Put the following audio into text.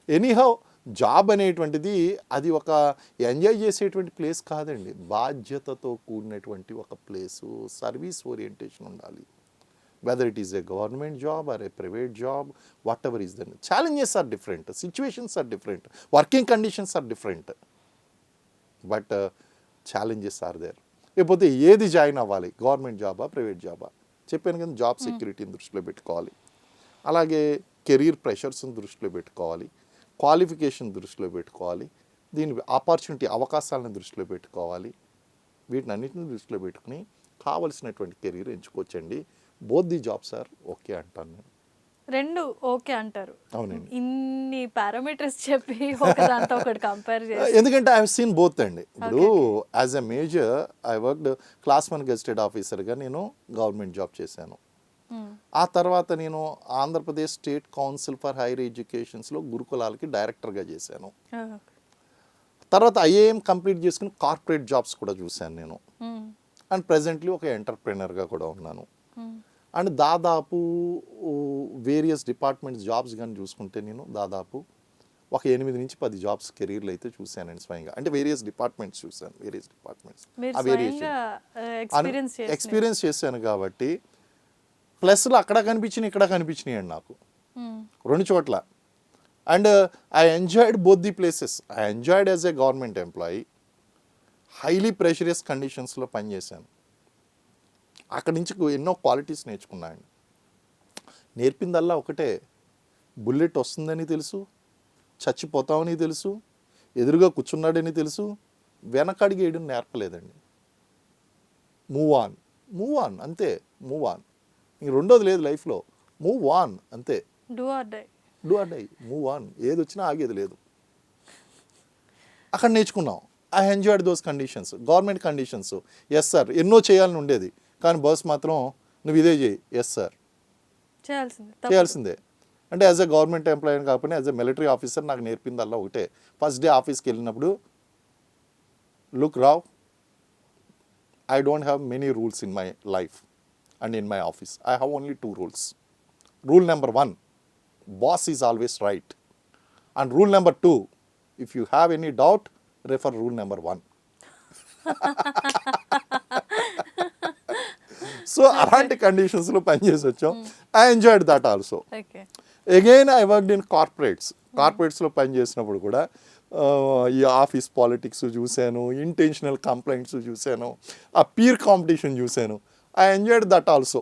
Anyhow job అనేటువంటిది అది ఒక ఎంజాయ్ చేసేటువంటి ప్లేస్ కాదండి, బాధ్యతతో కూడినటువంటి ఒక ప్లేసు. సర్వీస్ ఓరియంటేషన్ ఉండాలి. Whether it is a government job or a private job, whatever is then. Challenges are different, situations are different, working conditions are different, but challenges are there. లేకపోతే ఏది join అవ్వాలి, government జాబా private జాబా? చెప్పాను కదా, job సెక్యూరిటీని దృష్టిలో పెట్టుకోవాలి, అలాగే కెరీర్ ప్రెషర్స్ని దృష్టిలో పెట్టుకోవాలి, క్వాలిఫికేషన్ దృష్టిలో పెట్టుకోవాలి, దీని ఆపర్చునిటీ అవకాశాలను దృష్టిలో పెట్టుకోవాలి. వీటినన్నిటిని దృష్టిలో పెట్టుకుని కావలసినటువంటి కెరీర్ ఎంచుకోవచ్చండి. Both the jobs are okay అంటాను నేను. రెండు ఓకే అంటారు. అవునండి, ఇన్ని పారామీటర్స్ చెప్పి ఒక దాంతో ఒకటి కంపేర్ చేసి. ఎందుకంటే ఐ హావ్ సీన్ బోత్ అండి. ఇప్పుడు as a major I worked class 1 gazetted ఆఫీసర్గా నేను గవర్నమెంట్ జాబ్ చేశాను. ఆ తర్వాత నేను Andhra Pradesh state council for higher ఎడ్యుకేషన్స్లో గురుకులాలకి డైరెక్టర్గా చేశాను. తర్వాత ఐఏఎం కంప్లీట్ చేసుకుని కార్పొరేట్ జాబ్స్ కూడా చూశాను నేను. అండ్ ప్రజెంట్లీ ఒక ఎంటర్ప్రెనర్గా కూడా ఉన్నాను. అండ్ దాదాపు వేరియస్ డిపార్ట్మెంట్స్ జాబ్స్ కానీ చూసుకుంటే నేను దాదాపు ఒక 8 నుంచి 10 జాబ్స్ కెరీర్లు అయితే చూశానండి స్వయంగా. అంటే వేరియస్ డిపార్ట్మెంట్స్ చూశాను, వేరియస్ డిపార్ట్మెంట్స్ ఎక్స్పీరియన్స్ చేశాను కాబట్టి ప్లస్లు అక్కడ కనిపించినాయి, ఇక్కడ కనిపించినాయి అండి నాకు 2 చోట్ల. And I enjoyed both the places. I enjoyed as a government employee, highly pressurious కండిషన్స్లో పనిచేశాను. అక్కడి నుంచి ఎన్నో క్వాలిటీస్ నేర్చుకున్నాను. నేర్పిందల్లా ఒకటే, బుల్లెట్ వస్తుందని తెలుసు, చచ్చిపోతామని తెలుసు, ఎదురుగా కూర్చున్నాడని తెలుసు, వెనకడిగేయడం నేర్పలేదండి. మూవ్ ఆన్ అంతే, మూవ్ ఆన్. ఇంక రెండోది లేదు లైఫ్లో, మూవ్ ఆన్ అంతే. Do or die, move on. ఏది వచ్చినా ఆగేది లేదు. అక్కడ నేర్చుకున్నాం. I enjoyed those conditions, government conditions. Yes sir, ఎన్నో చేయాలని ఉండేది, కానీ బాస్ మాత్రం నువ్వు ఇదే చేయి, ఎస్ సార్ చేయాల్సిందే. అంటే యాజ్ ఎ గవర్నమెంట్ ఎంప్లాయీ కాకపోయినా యాజ్ ఎ మిలిటరీ ఆఫీసర్ నాకు నేర్పిందల్లా ఒకటే. ఫస్ట్ డే ఆఫీస్కి వెళ్ళినప్పుడు, look Rao, I don't have many rules in my life and in my office. I have only 2 rules. Rule number 1, boss is always right. And rule number 2, if you have any doubt, refer rule number 1. So, అలాంటి కండిషన్స్లో పనిచేసి వచ్చాం. I enjoyed that also. Again I worked in కార్పొరేట్స్లో పనిచేసినప్పుడు కూడా ఈ office politics చూశాను, intentional complaints చూశాను, ఆ పీర్ కాంపిటీషన్ చూశాను. I enjoyed that also.